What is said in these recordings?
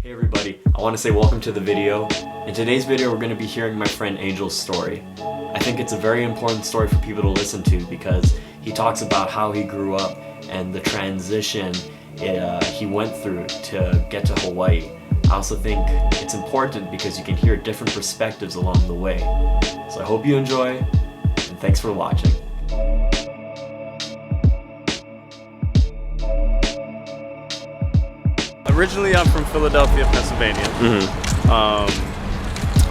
Hey everybody, I want to say welcome to the video. In today's video we're going to be hearing my friend Angel's story. I think it's a very important story for people to listen to because he talks about how he grew up and the transition he went through to get to Hawaii. I also think it's important because you can hear different perspectives along the way. So I hope you enjoy, and thanks for watching. Originally, I'm from Philadelphia, Pennsylvania. I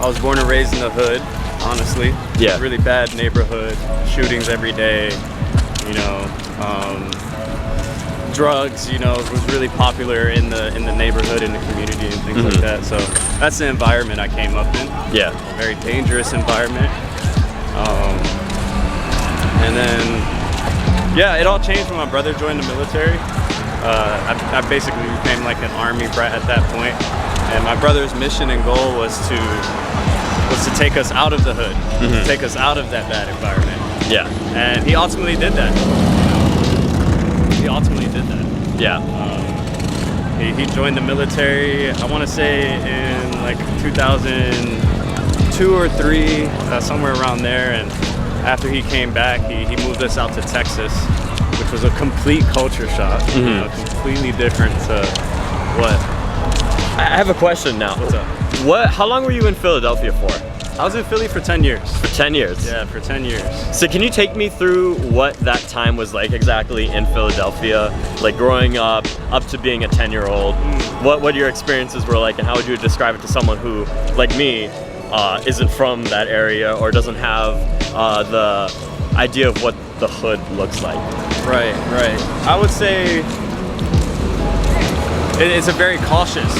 was born and raised in the hood, honestly. Yeah. Really bad neighborhood, shootings every day, drugs, was really popular in the neighborhood, in the community and things like that. So that's the environment I came up in. Yeah. A very dangerous environment. And then, yeah, it all changed when my brother joined the military. I basically became like an army brat at that point, and my brother's mission and goal was to take us out of the hood, take us out of that bad environment. Yeah. And he ultimately did that. He ultimately did that. Yeah. He joined the military, I want to say in like 2002 or 3, somewhere around there. And after he came back, he moved us out to Texas, which was a complete culture shock, completely different to what. I have a question now. What's up? How long were you in Philadelphia for? I was in Philly for 10 years. For 10 years? Yeah, for 10 years. So can you take me through what that time was like exactly in Philadelphia? Like growing up to being a 10-year-old, what your experiences were like, and how would you describe it to someone who, like me, isn't from that area or doesn't have the idea of what the hood looks like? Right. I would say it's a very cautious.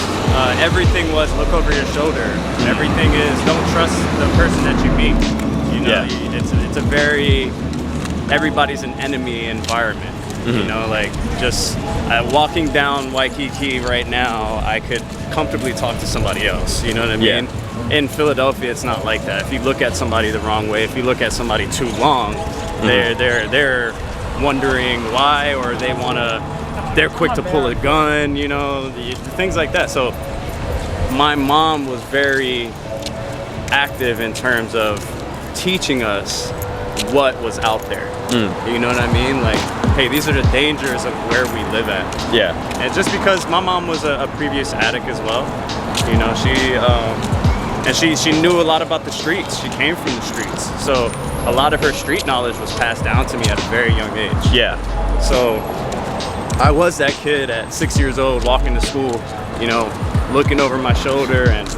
Everything was look over your shoulder. Everything is don't trust the person that you meet. It's a very everybody's an enemy environment. Like just walking down Waikiki right now, I could comfortably talk to somebody else. You know what I mean? Yeah. In Philadelphia, it's not like that. If you look at somebody the wrong way, if you look at somebody too long, they're wondering why, or they're quick to pull a gun, things like that. So my mom was very active in terms of teaching us what was out there. You know what I mean? Like, hey, these are the dangers of where we live at. Yeah. And just because my mom was a previous addict as well, she knew a lot about the streets. She came from the streets. So a lot of her street knowledge was passed down to me at a very young age. Yeah. So I was that kid at 6 years old walking to school, looking over my shoulder and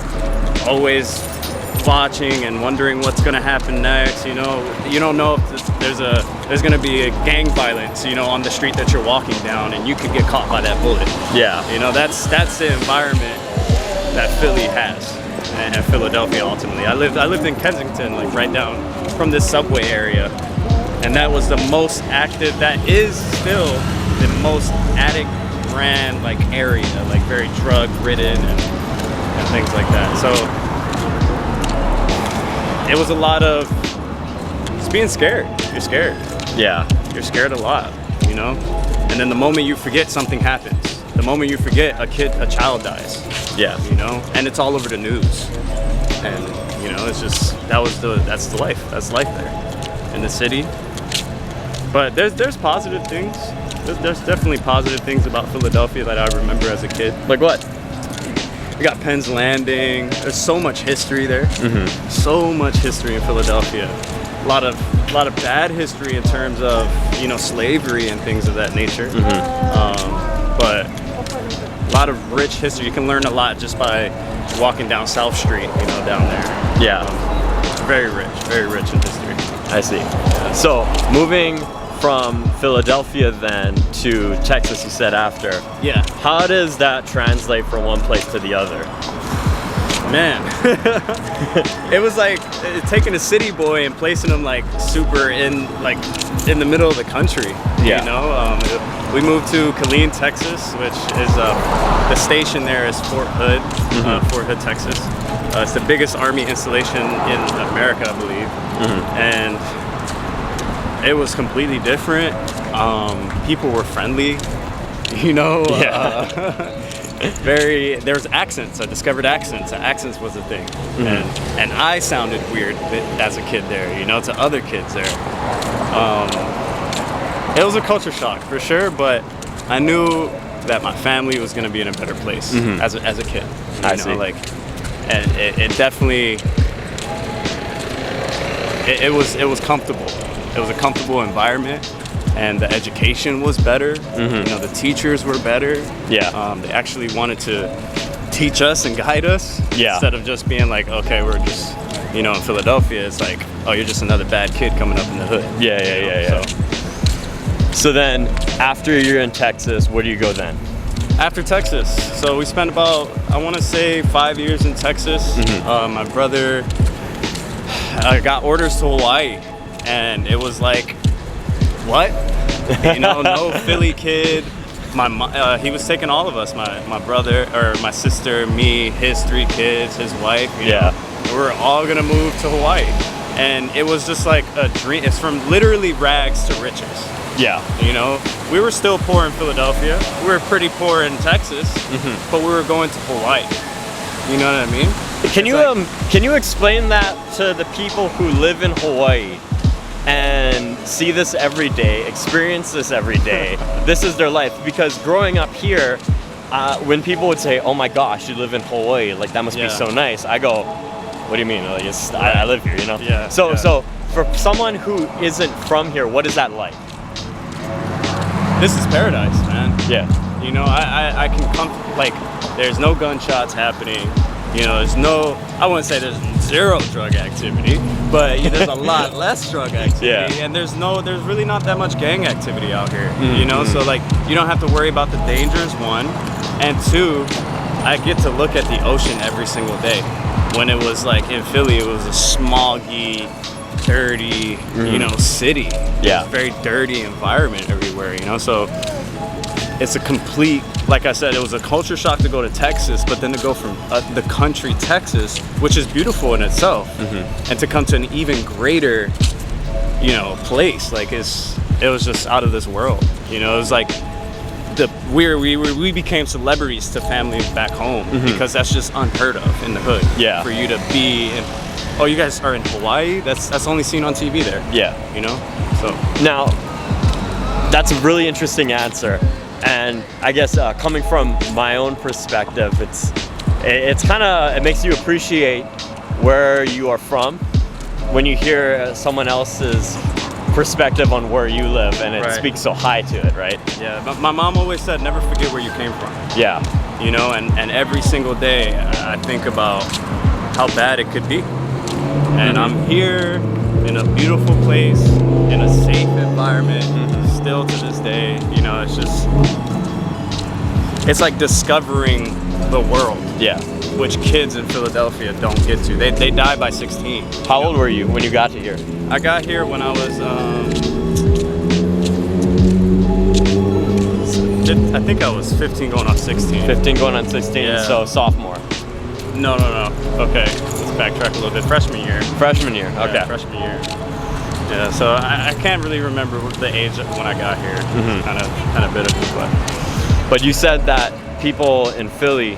always watching and wondering what's gonna happen next. You don't know if there's gonna be a gang violence, on the street that you're walking down, and you could get caught by that bullet. Yeah. That's the environment that Philly has, and Philadelphia ultimately. I lived in Kensington, like right down from this subway area, and that was the most active. That is still the most addict ran area, like very drug ridden and things like that. So it was a lot of just being scared. You're scared. Yeah. You're scared a lot, And then the moment you forget, something happens. The moment you forget, a child dies. Yeah. And it's all over the news. And it's just that's the life. That's life there in the city. But there's positive things. There's definitely positive things about Philadelphia that I remember as a kid. Like what? We got Penn's Landing. There's so much history there. So much history in Philadelphia. A lot of bad history in terms of slavery and things of that nature. But a lot of rich history. You can learn a lot just by walking down South Street, down there. Yeah. Very rich in history. I see. So moving from Philadelphia then to Texas, you said after. Yeah. How does that translate from one place to the other? Man, it was like taking a city boy and placing him super in the middle of the country. Yeah. We moved to Killeen, Texas, which is the station there is Fort Hood, Fort Hood, Texas. It's the biggest army installation in America, I believe, and it was completely different. People were friendly, There was accents. I discovered accents. Accents was a thing, and I sounded weird as a kid there, you know, to other kids there. It was a culture shock for sure, but I knew that my family was going to be in a better place as a kid. You know, like, and it definitely it was comfortable. It was a comfortable environment. And the education was better. You know, the teachers were better. Yeah. They actually wanted to teach us and guide us. Yeah. Instead of just being like, okay, we're just, you know, in Philadelphia, it's like, oh, you're just another bad kid coming up in the hood. Yeah. So then, after you're in Texas, where do you go then? After Texas, so we spent about, I want to say, 5 years in Texas. My brother got orders to Hawaii, and it was like, what? You know, no Philly kid. He was taking all of us, my brother, or my sister, me, his 3 kids, his wife. You know, we were all gonna move to Hawaii, and it was just like a dream. It's from literally rags to riches. Yeah. You know, we were still poor in Philadelphia. We were pretty poor in Texas, but we were going to Hawaii. You know what I mean? Can you explain that to the people who live in Hawaii and see this every day, experience this every day? This is their life. Because growing up here, when people would say, "Oh my gosh, you live in Hawaii, like that must be so nice," I go, "What do you mean? Like, I live here, you know?" Yeah. So for someone who isn't from here, what is that like? This is paradise, man. Yeah. You know, I can come, like, there's no gunshots happening. You know, I wouldn't say there's zero drug activity, but there's a lot less drug activity. And there's really not that much gang activity out here, you know? So, like, you don't have to worry about the dangers, 1. And 2, I get to look at the ocean every single day. When it was, like, in Philly, it was a smoggy, dirty, you know, city. Yeah. It's a very dirty environment everywhere, you know? So it's a complete, like I said, it was a culture shock to go to Texas, but then to go from the country Texas, which is beautiful in itself, and to come to an even greater, you know, place, like it was just out of this world. You know, it was like we became celebrities to family back home because that's just unheard of in the hood. Yeah. For you to be in, oh, you guys are in Hawaii? That's only seen on TV there. Yeah. You know, so now that's a really interesting answer. And I guess coming from my own perspective, it makes you appreciate where you are from when you hear someone else's perspective on where you live, and it speaks so high to it, right? Yeah, but my mom always said, never forget where you came from. Yeah. You know, and every single day I think about how bad it could be. And I'm here in a beautiful place, in a safe environment, still to this day. You know, it's like discovering the world. Yeah. Which kids in Philadelphia don't get to. They die by 16. How old were you when you got to here? I got here when I was, I think I was 15 going on 16. 15 going on 16, yeah. So sophomore. No. Okay, let's backtrack a little bit. Freshman year. Freshman year, okay. Yeah, freshman year. Yeah, so I can't really remember the age when I got here. Kind of bitter, but you said that people in Philly,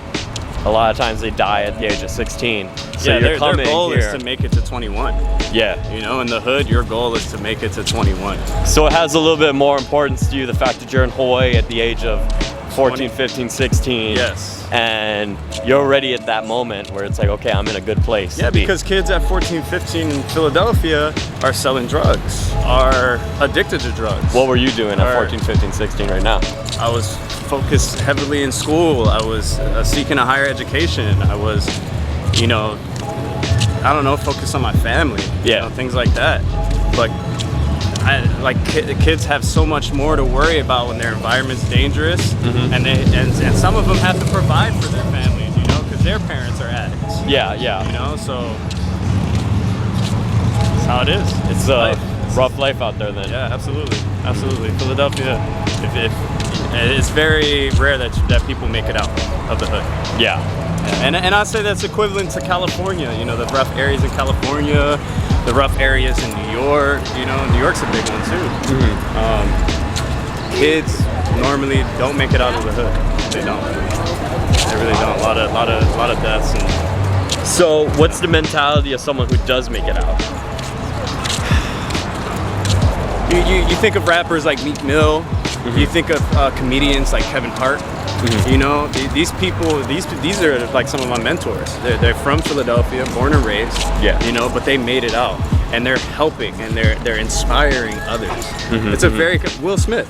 a lot of times they die at the age of 16. So yeah, their goal here. is to make it to 21. Yeah. You know, in the hood, your goal is to make it to 21. So it has a little bit more importance to you, the fact that you're in Hawaii at the age of 14, 15, 16. Yes. And you're already at that moment where it's like, okay, I'm in a good place. Yeah, because kids at 14, 15 in Philadelphia are selling drugs, are addicted to drugs. What were you doing at 14, 15, 16 right now? I was focused heavily in school. I was seeking a higher education. I was, you know, I don't know, focused on my family. Yeah. You know, things like that. But kids have so much more to worry about when their environment's dangerous, and some of them have to provide for their families, you know, because their parents are addicts. Yeah. You know, so that's how it is. It's a rough life out there then. Yeah, absolutely. Philadelphia, it's very rare that people make it out of the hood. Yeah. And I'd say that's equivalent to California, you know, the rough areas in California, the rough areas in New York, you know, New York's a big one too. Kids normally don't make it out of the hood. They don't. They really don't. A lot of deaths. And So, what's the mentality of someone who does make it out? you think of rappers like Meek Mill. You think of comedians like Kevin Hart. You know, these people, these are like some of my mentors. They're from Philadelphia, born and raised. Yeah. You know, but they made it out, and they're helping, and they're inspiring others. It's a very Will Smith.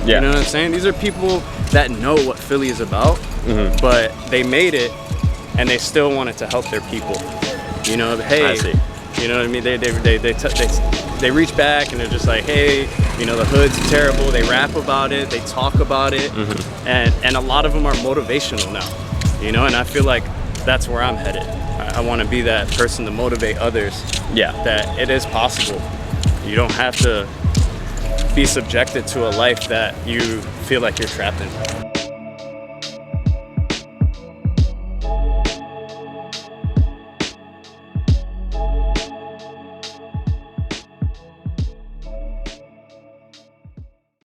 Yeah. You know what I'm saying? These are people that know what Philly is about, but they made it, and they still wanted to help their people. You know, hey, I see. you know what I mean? They reach back and they're just like, hey, you know, the hood's terrible. They rap about it, they talk about it, and a lot of them are motivational now. You know, and I feel like that's where I'm headed. I want to be that person to motivate others. Yeah. That it is possible. You don't have to be subjected to a life that you feel like you're trapped in.